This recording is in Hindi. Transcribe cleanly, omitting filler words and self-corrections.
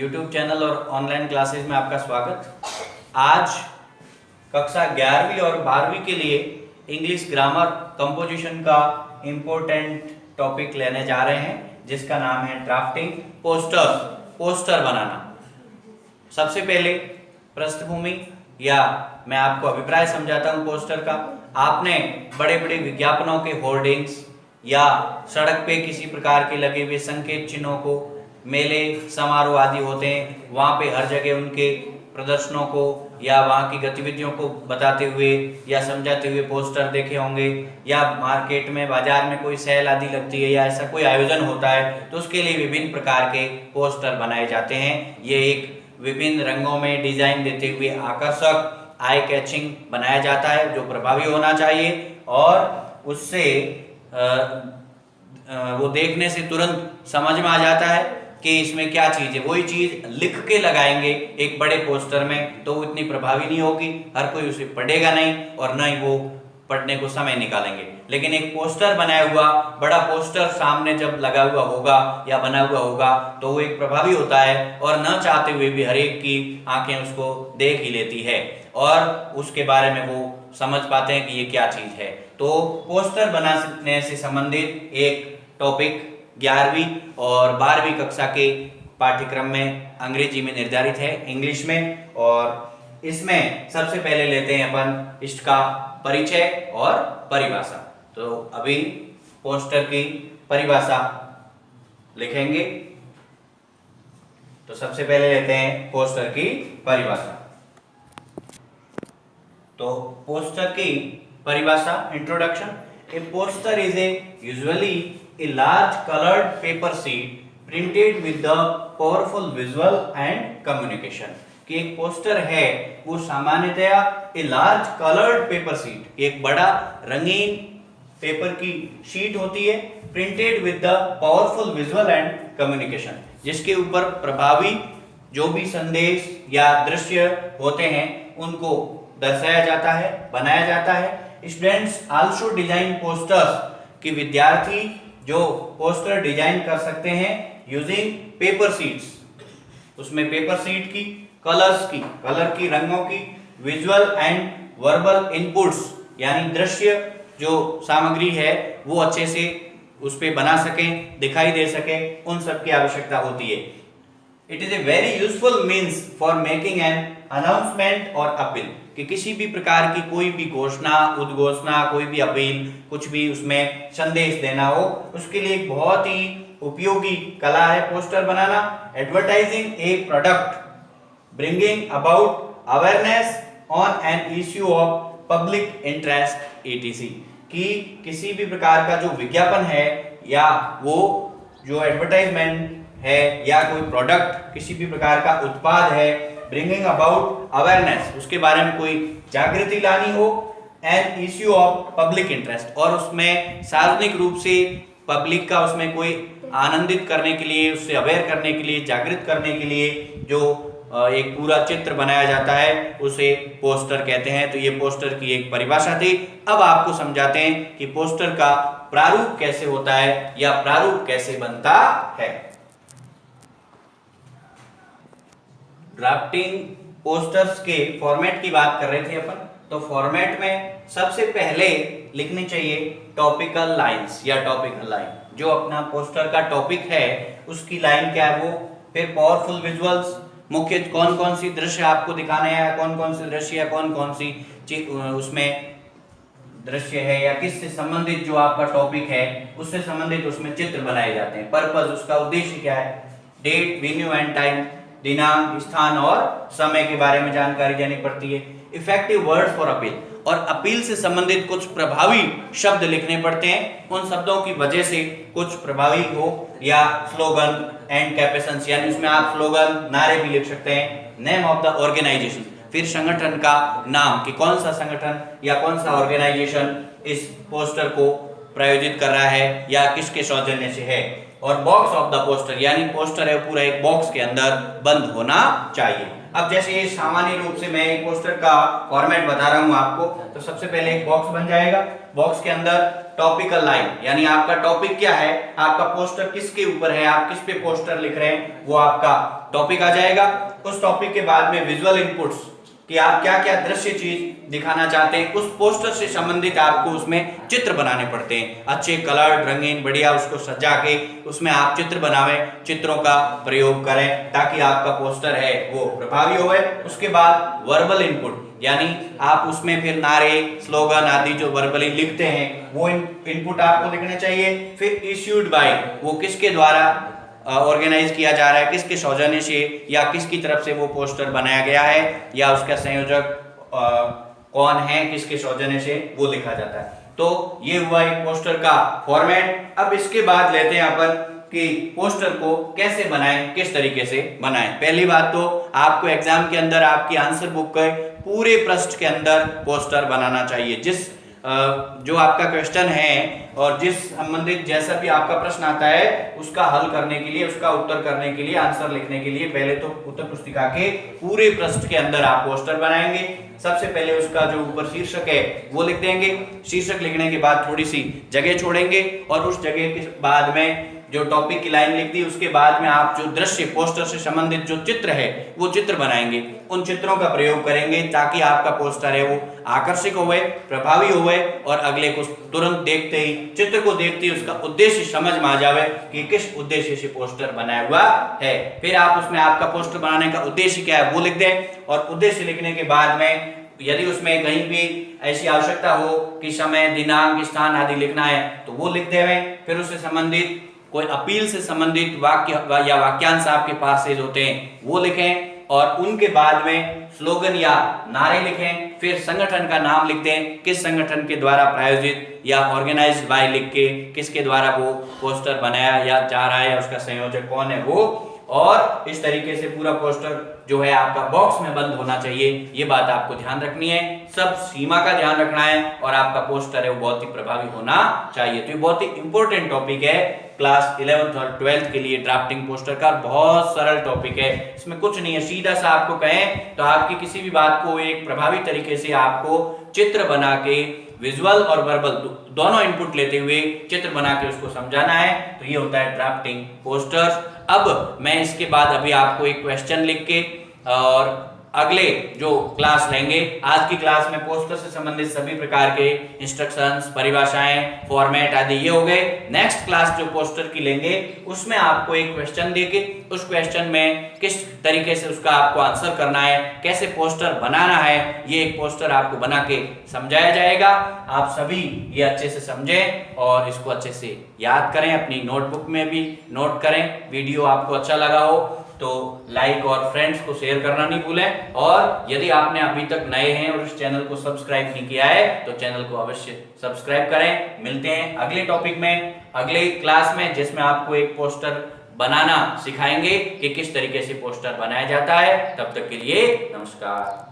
YouTube चैनल और ऑनलाइन क्लासेस में आपका स्वागत। आज कक्षा 11वीं और 12वीं के लिए इंग्लिश ग्रामर कंपोजिशन का इम्पोर्टेंट टॉपिक लेने जा रहे हैं, जिसका नाम है ड्राफ्टिंग पोस्टर बनाना। सबसे पहले पृष्ठभूमि या मैं आपको अभिप्राय समझाता हूं पोस्टर का। आपने बड़े बड़े विज्ञापनों के होर्डिंग्स या सड़क पे किसी प्रकार के लगे हुए संकेत चिन्हों को, मेले समारोह आदि होते हैं, वहाँ पे हर जगह उनके प्रदर्शनों को या वहाँ की गतिविधियों को बताते हुए या समझाते हुए पोस्टर देखे होंगे। या मार्केट में बाजार में कोई सेल आदि लगती है या ऐसा कोई आयोजन होता है तो उसके लिए विभिन्न प्रकार के पोस्टर बनाए जाते हैं। ये एक विभिन्न रंगों में डिजाइन देते हुए आकर्षक आई कैचिंग बनाया जाता है, जो प्रभावी होना चाहिए और उससे वो देखने से तुरंत समझ में आ जाता है कि इसमें क्या चीज है। वही चीज लिख के लगाएंगे एक बड़े पोस्टर में तो वो इतनी प्रभावी नहीं होगी, हर कोई उसे पढ़ेगा नहीं और न ही वो पढ़ने को समय निकालेंगे। लेकिन एक पोस्टर बनाया हुआ बड़ा पोस्टर सामने जब लगा हुआ होगा या बना हुआ होगा तो वो एक प्रभावी होता है और न चाहते हुए भी हर एक की आंखें उसको देख ही लेती है और उसके बारे में वो समझ पाते हैं कि ये क्या चीज है। तो पोस्टर बनाने से संबंधित एक टॉपिक 11वीं और 12वीं कक्षा के पाठ्यक्रम में अंग्रेजी में निर्धारित है, इंग्लिश में। और इसमें सबसे पहले लेते हैं अपन इसका परिचय और परिभाषा। तो अभी पोस्टर की परिभाषा लिखेंगे। तो सबसे पहले लेते हैं पोस्टर की परिभाषा। तो पोस्टर की परिभाषा, introduction. A poster is usually a large colored paper sheet printed with the powerful visual and communication। कि एक पोस्टर है वो सामान्यतया a large colored paper sheet, एक बड़ा रंगीन पेपर की शीट होती है, printed with the powerful visual and communication, जिसके ऊपर प्रभावी जो भी संदेश या दृश्य होते हैं उनको दर्शाया जाता है, बनाया जाता है। स्टूडेंट्स आल्सो डिजाइन पोस्टर्स, कि विद्यार्थी जो पोस्टर डिजाइन कर सकते हैं यूजिंग पेपर सीट्स, उसमें पेपर सीट की, कलर की रंगों की, विजुअल एंड वर्बल इनपुट्स यानी दृश्य जो सामग्री है वो अच्छे से उस पे बना सकें, दिखाई दे सके, उन सब की आवश्यकता होती है। It is a very useful means for making an announcement और अपील, कि किसी भी प्रकार की कोई भी घोषणा, उद्घोषणा, कोई भी अपील, कुछ भी उसमें संदेश देना हो, उसके लिए एक बहुत ही उपयोगी कला है poster banana. Advertising A product, bringing about awareness on an issue of public interest etc, कि किसी भी प्रकार का जो विज्ञापन है या वो जो एडवर्टाइजमेंट है या कोई प्रोडक्ट, किसी भी प्रकार का उत्पाद है, ब्रिंगिंग अबाउट अवेयरनेस, उसके बारे में कोई जागृति लानी हो, an issue of public interest, और उसमें सार्वजनिक रूप से पब्लिक का उसमें कोई आनंदित करने के लिए, उससे अवेयर करने के लिए, जागृत करने के लिए जो एक पूरा चित्र बनाया जाता है उसे पोस्टर कहते हैं। तो ये पोस्टर की एक परिभाषा थी। अब आपको समझाते हैं कि पोस्टर का प्रारूप कैसे होता है या प्रारूप कैसे बनता है। ड्राफ्टिंग पोस्टर्स के फॉर्मेट की बात कर रहे थे अपन। तो फॉर्मेट में सबसे पहले लिखनी चाहिए टॉपिकल लाइंस या टॉपिकल लाइन, जो अपना पोस्टर का टॉपिक है उसकी लाइन क्या है वो। फिर पावरफुल विजुअल्स, मुख्य कौन कौन सी दृश्य आपको दिखाने हैं, कौन कौन से दृश्य या कौन कौन सी उसमें दृश्य है या किससे संबंधित जो आपका टॉपिक है उससे संबंधित उसमें चित्र बनाए जाते हैं। पर्पस, उसका उद्देश्य क्या है। डेट, वेन्यू एंड टाइम, दिनांक, स्थान और समय के बारे में जानकारी देनी पड़ती है। इफेक्टिव वर्ड्स फॉर अपील, और अपील से संबंधित कुछ प्रभावी शब्द लिखने पड़ते हैं, उन शब्दों की वजह से कुछ प्रभावी हो। या स्लोगन एंड कैपेशंस, यानी उसमें आप स्लोगन, नारे भी लिख सकते हैं। नेम ऑफ द ऑर्गेनाइजेशन, फिर संगठन का नाम कि कौन सा संगठन या कौन सा ऑर्गेनाइजेशन इस पोस्टर को प्रायोजित कर रहा है या किसके सौजन्य से है। और बॉक्स ऑफ द पोस्टर, यानी पोस्टर है पूरा एक बॉक्स के अंदर बंद होना चाहिए। अब जैसे ये सामान्य रूप से मैं एक पोस्टर का फॉर्मेट बता रहा हूं आपको, तो सबसे पहले एक बॉक्स बन जाएगा। बॉक्स के अंदर टॉपिकल लाइन, यानी आपका टॉपिक क्या है, आपका पोस्टर किसके ऊपर है, आप किस पे पोस्टर लिख रहे हैं, वो आपका टॉपिक आ जाएगा। उस टॉपिक के बाद में विजुअल इनपुट्स कि आप क्या क्या दृश्य चीज दिखाना चाहते हैं, उस पोस्टर से संबंधित आपको उसमें चित्र बनाने पड़ते हैं, अच्छे कलर रंगीन बढ़िया उसको सजा के उसमें आप चित्र बनावें, चित्रों का प्रयोग करें ताकि आपका पोस्टर है वो प्रभावी होवे। उसके बाद वर्बल इनपुट, यानी आप उसमें फिर नारे स्लोगन आदि जो वर्बली लिखते हैं वो इनपुट आपको लिखने चाहिए। फिर इश्यूड बाय, वो किसके द्वारा ऑर्गेनाइज किया जा रहा है, किसके सौजन्य से या किसकी तरफ से वो पोस्टर बनाया गया है, या उसका संयोजक कौन है, किसके सौजन्य से, वो लिखा जाता है। तो ये हुआ एक पोस्टर का फॉर्मेट। अब इसके बाद लेते हैं अपन कि पोस्टर को कैसे बनाएं, किस तरीके से बनाएं। पहली बात तो आपको एग्जाम के अंदर आपकी आंसर बुक के पूरे पृष्ठ के अंदर पोस्टर बनाना चाहिए। जिस जो आपका क्वेश्चन है और जिस संबंधित जैसा भी आपका प्रश्न आता है उसका हल करने के लिए, उसका उत्तर करने के लिए, आंसर लिखने के लिए पहले तो उत्तर पुस्तिका के पूरे पृष्ठ के अंदर आप पोस्टर बनाएंगे। सबसे पहले उसका जो ऊपर शीर्षक है वो लिख देंगे। शीर्षक लिखने के बाद थोड़ी सी जगह छोड़ेंगे और उस जगह के बाद में जो टॉपिक की लाइन लिख दी, उसके बाद में आप जो दृश्य पोस्टर से संबंधित जो चित्र है वो चित्र बनाएंगे। उन चित्रों का प्रयोग करेंगे ताकि आपका पोस्टर है वो आकर्षक होवे, प्रभावी होवे और अगले को तुरंत देखते ही, चित्र को देखते ही उसका उद्देश्य समझ में आ जावे कि किस उद्देश्य से पोस्टर बनाया हुआ है। फिर आप उसमें आपका पोस्टर बनाने का उद्देश्य क्या है वो लिख दें और उद्देश्य लिखने के बाद में यदि उसमें कहीं भी ऐसी आवश्यकता हो कि समय, दिनांक, स्थान आदि लिखना है तो वो लिख देवें। फिर उससे संबंधित कोई अपील से संबंधित वाक्य या वाक्यांश आपके पास होते हैं वो लिखें और उनके बाद में स्लोगन या नारे लिखें। फिर संगठन का नाम लिख दें, किस संगठन के द्वारा प्रायोजित या ऑर्गेनाइज्ड बाय लिख के किसके द्वारा वो पोस्टर बनाया या जा रहा है, उसका संयोजक कौन है वो। और इस तरीके से पूरा पोस्टर जो है आपका बॉक्स में बंद होना चाहिए, ये बात आपको ध्यान रखनी है। सब सीमा का ध्यान रखना है और आपका पोस्टर है वो बहुत ही प्रभावी होना चाहिए। तो ये बहुत ही इंपॉर्टेंट टॉपिक है क्लास 11th और 12th के लिए। ड्राफ्टिंग पोस्टर का बहुत सरल टॉपिक है, इसमें कुछ नहीं है। सीधा सा आपको कहें तो आपकी किसी भी बात को एक प्रभावी तरीके से आपको चित्र बना के, विजुअल और वर्बल दोनों इनपुट लेते हुए चित्र बना के उसको समझाना है। तो ये होता है ड्राफ्टिंग पोस्टर्स। अब मैं इसके बाद अभी आपको एक क्वेश्चन लिख के और अगले जो क्लास लेंगे, आज की क्लास में पोस्टर से संबंधित सभी प्रकार के इंस्ट्रक्शंस, परिभाषाएं, फॉर्मेट आदि ये हो गए। नेक्स्ट क्लास जो पोस्टर की लेंगे उसमें आपको एक क्वेश्चन देके उस क्वेश्चन में किस तरीके से उसका आपको आंसर करना है, कैसे पोस्टर बनाना है, ये एक पोस्टर आपको बना के समझाया जाएगा। आप सभी ये अच्छे से समझें और इसको अच्छे से याद करें, अपनी नोटबुक में भी नोट करें। वीडियो आपको अच्छा लगा हो तो लाइक और फ्रेंड्स को शेयर करना नहीं भूलें। और यदि आपने अभी तक नए हैं और इस चैनल को सब्सक्राइब नहीं किया है तो चैनल को अवश्य सब्सक्राइब करें। मिलते हैं अगले टॉपिक में, अगले क्लास में, जिसमें आपको एक पोस्टर बनाना सिखाएंगे कि किस तरीके से पोस्टर बनाया जाता है। तब तक के लिए नमस्कार।